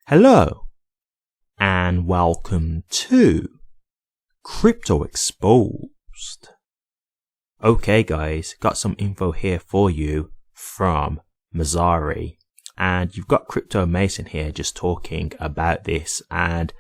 Hello and welcome to Crypto Exposed. Okay guys, got some info here for you from Mazzari, and you've got Crypto Mason here just talking about this, and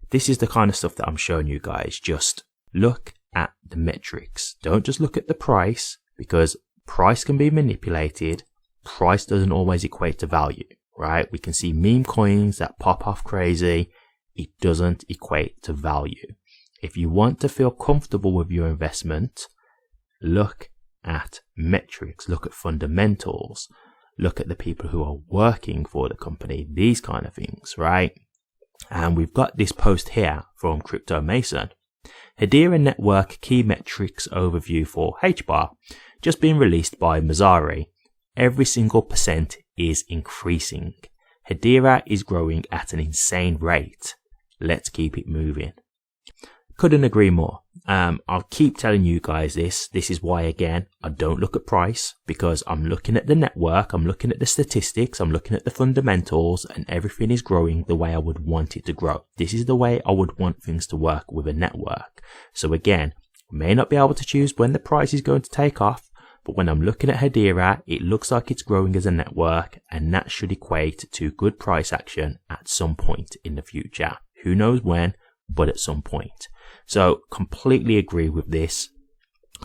this is the kind of stuff that I'm showing you guys. Just look at the metrics. Don't just look at the price, because price can be manipulated. Price doesn't always equate to value. Right? We can see meme coins that pop off crazy. It doesn't equate to value. If you want to feel comfortable with your investment, look at metrics, look at fundamentals, look at the people who are working for the company, these kind of things, right? And we've got this post here from Crypto Mason. Hedera Network Key Metrics Overview for HBAR, just being released by Mazzari. Every single percent is increasing. Hedera is growing at an insane rate. Let's keep it moving. Couldn't agree more. I'll keep telling you guys this. This is why, again, I don't look at price, because I'm looking at the network, I'm looking at the statistics, I'm looking at the fundamentals, and everything is growing the way I would want it to grow. This is the way I would want things to work with a network. So again, we may not be able to choose when the price is going to take off, but when I'm looking at Hedera, it looks like it's growing as a network, and that should equate to good price action at some point in the future. Who knows when, but at some point. So completely agree with this.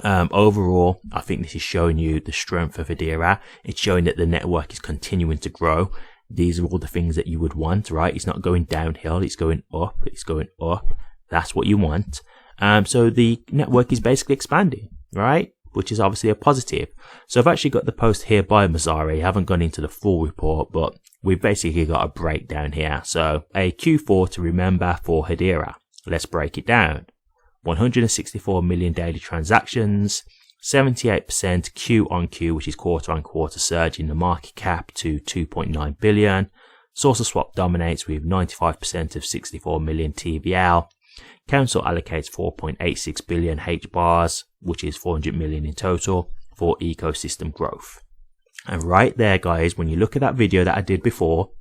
Overall, I think this is showing you the strength of Hedera. It's showing that the network is continuing to grow. These are all the things that you would want, right? It's not going downhill, it's going up, it's going up. That's what you want. So the network is basically expanding, right? Which is obviously a positive. So I've actually got the post here by Mazzari. I haven't gone into the full report, but we've basically got a breakdown here. So a Q4 to remember for Hedera. Let's break it down. 164 million daily transactions, 78% Q on Q, which is quarter on quarter surge in the market cap to 2.9 billion. Source of swap dominates with 95% of 64 million TVL. Council allocates 4.86 billion HBARs, which is 400 million in total, for ecosystem growth. And right there, guys, when you look at that video that I did before,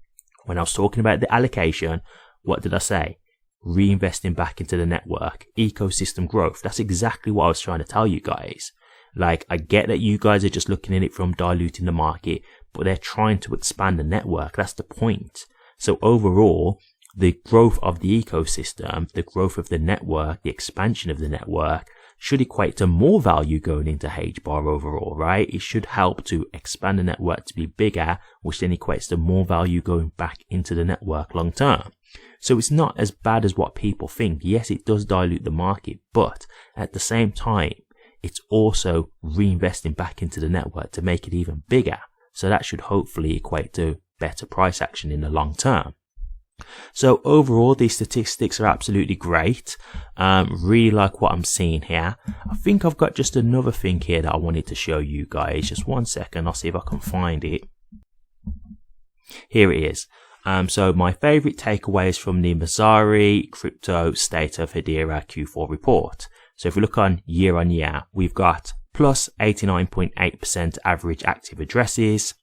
when I was talking about the allocation, what did I say? Reinvesting back into the network, ecosystem growth. That's exactly what I was trying to tell you guys. Like, I get that you guys are just looking at it from diluting the market, but they're trying to expand the network. That's the point. So overall, the growth of the ecosystem, the growth of the network, the expansion of the network should equate to more value going into HBAR overall, right? It should help to expand the network to be bigger, which then equates to more value going back into the network long term. So it's not as bad as what people think. Yes, it does dilute the market, but at the same time, it's also reinvesting back into the network to make it even bigger. So that should hopefully equate to better price action in the long term. So overall, these statistics are absolutely great. Really like what I'm seeing here. I think I've got just another thing here that I wanted to show you guys. Just 1 second, I'll see if I can find it. Here it is. So my favorite takeaways from the Mazzari Crypto State of Hedera Q4 report. So if we look on year, we've got plus 89.8% average active addresses,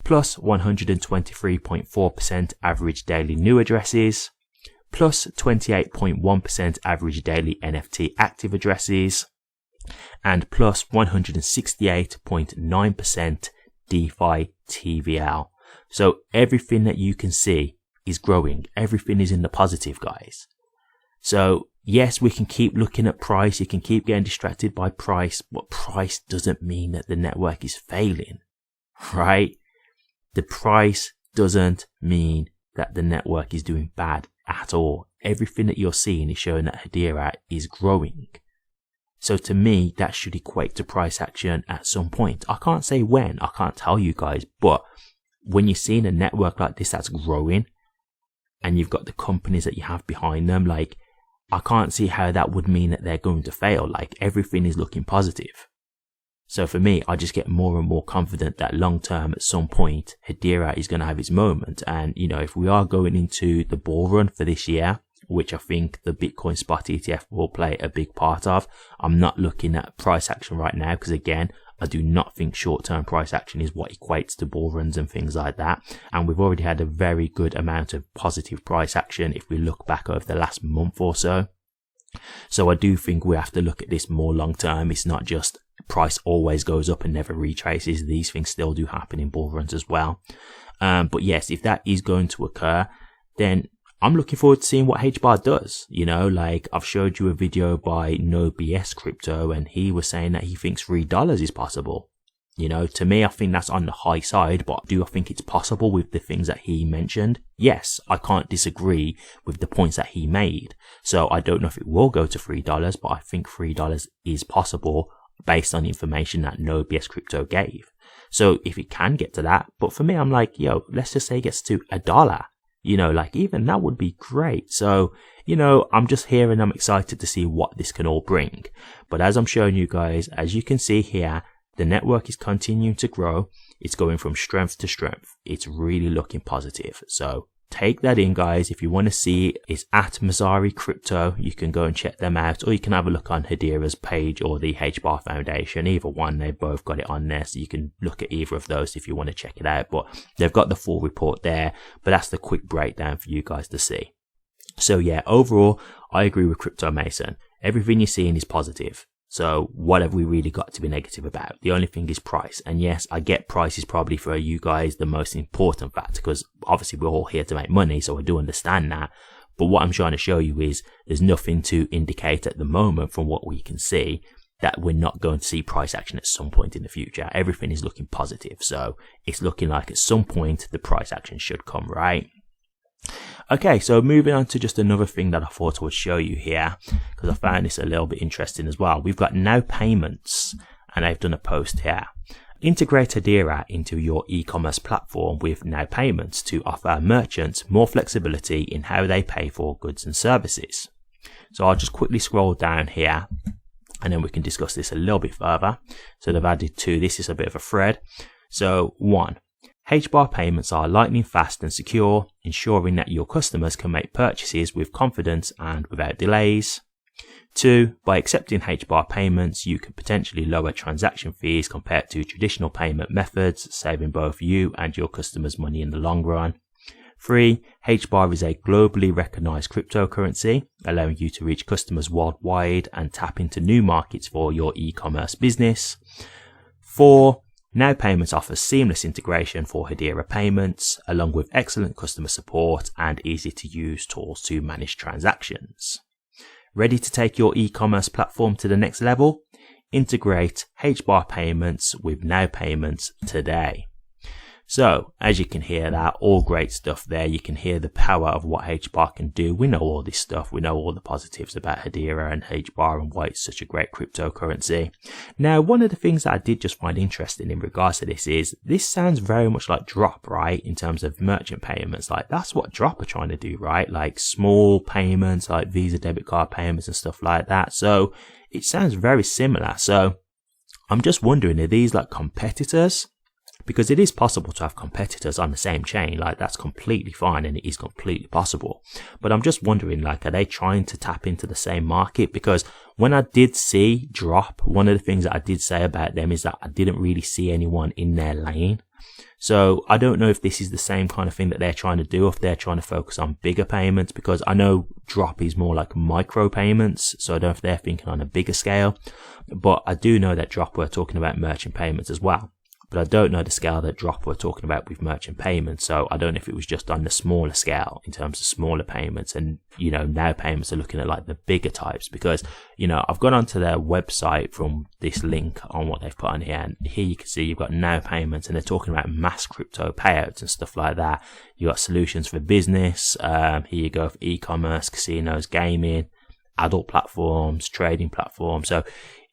plus 123.4% average daily new addresses, plus 28.1% average daily NFT active addresses, and plus 168.9% DeFi TVL. So everything that you can see is growing. Everything is in the positive, guys. So yes, we can keep looking at price. You can keep getting distracted by price, but price doesn't mean that the network is failing, right? The price doesn't mean that the network is doing bad at all. Everything that you're seeing is showing that Hedera is growing. So to me, that should equate to price action at some point. I can't say when, I can't tell you guys, but when you're seeing a network like this that's growing, and you've got the companies that you have behind them, like, I can't see how that would mean that they're going to fail. Like, everything is looking positive. So for me, I just get more and more confident that long term, at some point, Hedera is going to have its moment. And, you know, if we are going into the bull run for this year, which I think the Bitcoin spot ETF will play a big part of, I'm not looking at price action right now because, again, I do not think short-term price action is what equates to bull runs and things like that. And we've already had a very good amount of positive price action if we look back over the last month or so. So I do think we have to look at this more long-term. It's not just price always goes up and never retraces. These things still do happen in bull runs as well. But yes, if that is going to occur, then I'm looking forward to seeing what HBAR does. You know, like I've showed you a video by No BS Crypto, and he was saying that he thinks $3 is possible. You know, to me, I think that's on the high side, but do I think it's possible with the things that he mentioned? Yes, I can't disagree with the points that he made. So I don't know if it will go to $3, but I think $3 is possible based on the information that No BS Crypto gave. So if it can get to that, but for me, I'm like, yo, let's just say it gets to $1. You know, like even that would be great. So, you know, I'm just here and I'm excited to see what this can all bring. But as I'm showing you guys, as you can see here, the network is continuing to grow. It's going from strength to strength. It's really looking positive. So take that in, guys. If you want to see, it's at HBAR Crypto. You can go and check them out, or you can have a look on Hedera's page or the HBAR Foundation. Either one, they've both got it on there, so you can look at either of those if you want to check it out. But they've got the full report there, but that's the quick breakdown for you guys to see. So yeah, overall, I agree with Crypto Mason. Everything you're seeing is positive. So what have we really got to be negative about? The only thing is price. And yes, I get price is probably for you guys the most important factor, because obviously we're all here to make money. So I do understand that. But what I'm trying to show you is there's nothing to indicate at the moment from what we can see that we're not going to see price action at some point in the future. Everything is looking positive. So it's looking like at some point the price action should come, right? Okay, so moving on to just another thing that I thought I would show you here, because I found this a little bit interesting as well. We've got Now Payments, and I've done a post here. Integrate Hedera into your e-commerce platform with Now Payments to offer merchants more flexibility in how they pay for goods and services. So I'll just quickly scroll down here, and then we can discuss this a little bit further. So they've added two. This is a bit of a thread. So 1. HBAR payments are lightning fast and secure, ensuring that your customers can make purchases with confidence and without delays. 2. By accepting HBAR payments, you can potentially lower transaction fees compared to traditional payment methods, saving both you and your customers money in the long run. 3. HBAR is a globally recognized cryptocurrency, allowing you to reach customers worldwide and tap into new markets for your e-commerce business. 4. Now Payments offers seamless integration for Hedera payments, along with excellent customer support and easy to use tools to manage transactions. Ready to take your e-commerce platform to the next level? Integrate HBAR payments with Now Payments today. So, as you can hear, that all great stuff there. You can hear the power of what HBAR can do. We know all this stuff. We know all the positives about Hedera and HBAR and why it's such a great cryptocurrency. Now, one of the things that I did just find interesting in regards to this is, this sounds very much like Drop, right? In terms of merchant payments. Like, that's what Drop are trying to do, right? Like small payments, like Visa debit card payments and stuff like that. So, it sounds very similar. So, I'm just wondering, are these like competitors? Because it is possible to have competitors on the same chain, like that's completely fine and it is completely possible. But I'm just wondering, like, are they trying to tap into the same market? Because when I did see Drop, one of the things that I did say about them is that I didn't really see anyone in their lane. So I don't know if this is the same kind of thing that they're trying to do, if they're trying to focus on bigger payments, because I know Drop is more like micro payments. So I don't know if they're thinking on a bigger scale, but I do know that Drop were talking about merchant payments as well. But I don't know the scale that Drop were talking about with merchant payments. So I don't know if it was just on the smaller scale in terms of smaller payments. And, you know, Now Payments are looking at like the bigger types, because, you know, I've gone onto their website from this link on what they've put on here. And here you can see you've got Now Payments, and they're talking about mass crypto payouts and stuff like that. You got solutions for business. Here you go for e-commerce, casinos, gaming, adult platforms, trading platforms. So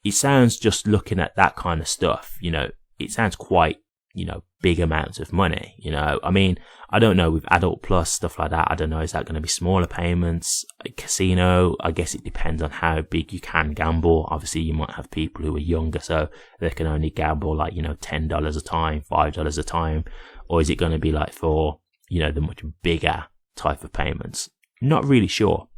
it sounds, just looking at that kind of stuff, you know, it sounds quite, you know, big amounts of money, you know. I mean, I don't know, with Adult Plus, stuff like that, I don't know, is that going to be smaller payments? A casino, I guess it depends on how big you can gamble. Obviously, you might have people who are younger, so they can only gamble like, you know, $10 a time, $5 a time. Or is it going to be like for, you know, the much bigger type of payments? Not really sure,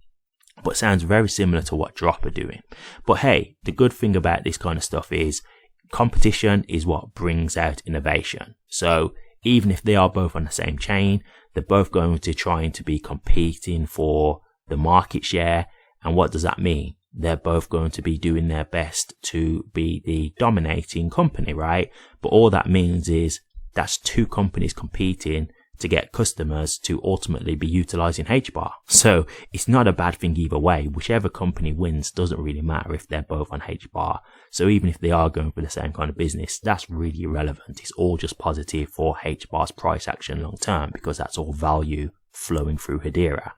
but sounds very similar to what Drop are doing. But hey, the good thing about this kind of stuff is, competition is what brings out innovation. So even if they are both on the same chain, they're both going to try to be competing for the market share. And what does that mean? They're both going to be doing their best to be the dominating company, right? But all that means is that's two companies competing to get customers to ultimately be utilizing HBAR. So it's not a bad thing either way. Whichever company wins doesn't really matter if they're both on HBAR. So even if they are going for the same kind of business, that's really irrelevant. It's all just positive for HBAR's price action long term, because that's all value flowing through Hedera.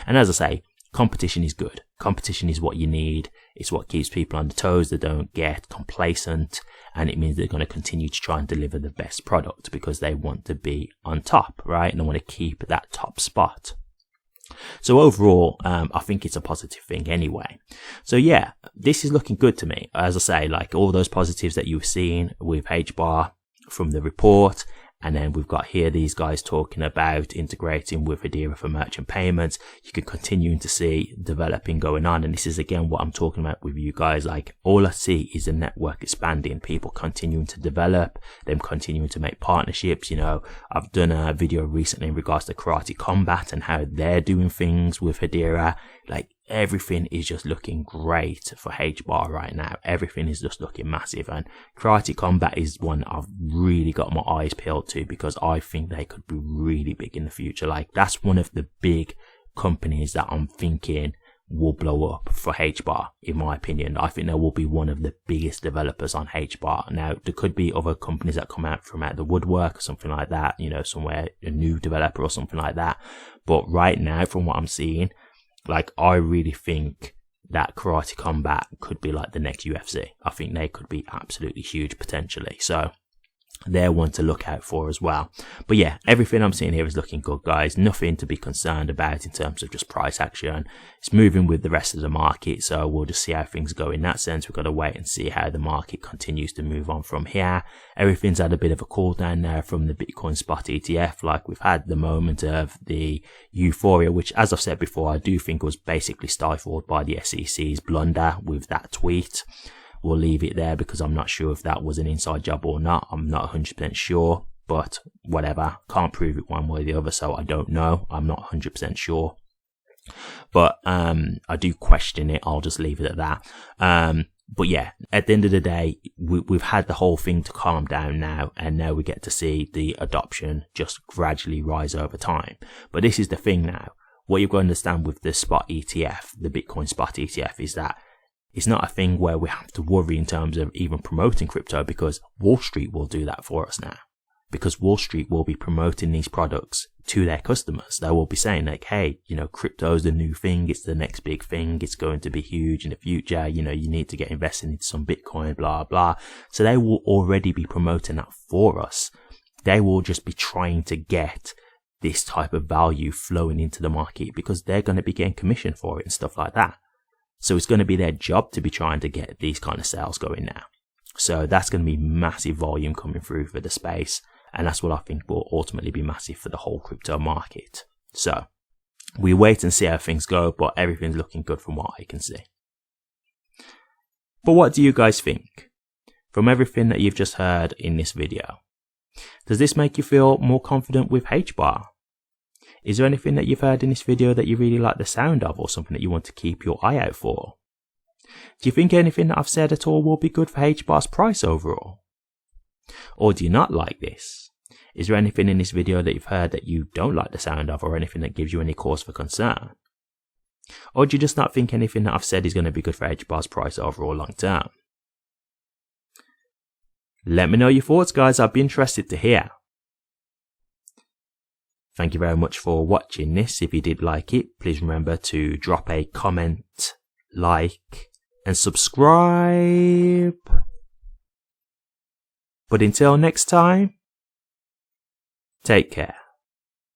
And as I say, competition is good. Competition is what you need. It's what keeps people on the toes. They don't get complacent, and it means they're going to continue to try and deliver the best product because they want to be on top, right? And they want to keep that top spot. So overall, I think it's a positive thing anyway. So yeah, this is looking good to me. As I say, like all those positives that you've seen with HBAR from the report. And then we've got here these guys talking about integrating with Hedera for merchant payments. You can continue to see developing going on. And this is again what I'm talking about with you guys. Like all I see is the network expanding, people continuing to develop, them continuing to make partnerships. You know, I've done a video recently in regards to Karate Combat and how they're doing things with Hedera. Like everything is just looking great for HBAR right now. Everything is just looking massive, and Karate Combat is one I've really got my eyes peeled to because I think they could be really big in the future. Like that's one of the big companies that I'm thinking will blow up for HBAR, in my opinion. I think they will be one of the biggest developers on HBAR. Now, there could be other companies that come out from out the woodwork or something like that, you know, somewhere, a new developer or something like that. But right now, from what I'm seeing, like, I really think that Karate Combat could be like the next UFC. I think they could be absolutely huge potentially. So they're one to look out for as well. But yeah, everything I'm seeing here is looking good, guys. Nothing to be concerned about in terms of just price action. It's moving with the rest of the market, so we'll just see how things go in that sense. We've got to wait and see how the market continues to move on from here. Everything's had a bit of a cool down there from the Bitcoin spot ETF. Like, we've had the moment of the euphoria, which, as I've said before, I do think was basically stifled by the SEC's blunder with that tweet. We'll leave it there because I'm not sure if that was an inside job or not. I'm not 100% sure, but whatever. Can't prove it one way or the other, so I don't know. I'm not 100% sure. But I do question it. I'll just leave it at that. But yeah, at the end of the day, we've had the whole thing to calm down now, and now we get to see the adoption just gradually rise over time. But this is the thing now. What you've got to understand with the spot ETF, the Bitcoin spot ETF, is that it's not a thing where we have to worry in terms of even promoting crypto, because Wall Street will do that for us now. Because Wall Street will be promoting these products to their customers. They will be saying like, hey, you know, crypto is the new thing. It's the next big thing. It's going to be huge in the future. You know, you need to get invested into some Bitcoin, blah, blah. So they will already be promoting that for us. They will just be trying to get this type of value flowing into the market because they're going to be getting commission for it and stuff like that. So it's going to be their job to be trying to get these kind of sales going now. So that's going to be massive volume coming through for the space. And that's what I think will ultimately be massive for the whole crypto market. So we wait and see how things go, but everything's looking good from what I can see. But what do you guys think? From everything that you've just heard in this video, does this make you feel more confident with HBAR? Is there anything that you've heard in this video that you really like the sound of, or something that you want to keep your eye out for? Do you think anything that I've said at all will be good for HBAR's price overall? Or do you not like this? Is there anything in this video that you've heard that you don't like the sound of, or anything that gives you any cause for concern? Or do you just not think anything that I've said is going to be good for HBAR's price overall long term? Let me know your thoughts, guys. I'd be interested to hear. Thank you very much for watching this. If you did like it, please remember to drop a comment, like, and subscribe. But until next time, take care.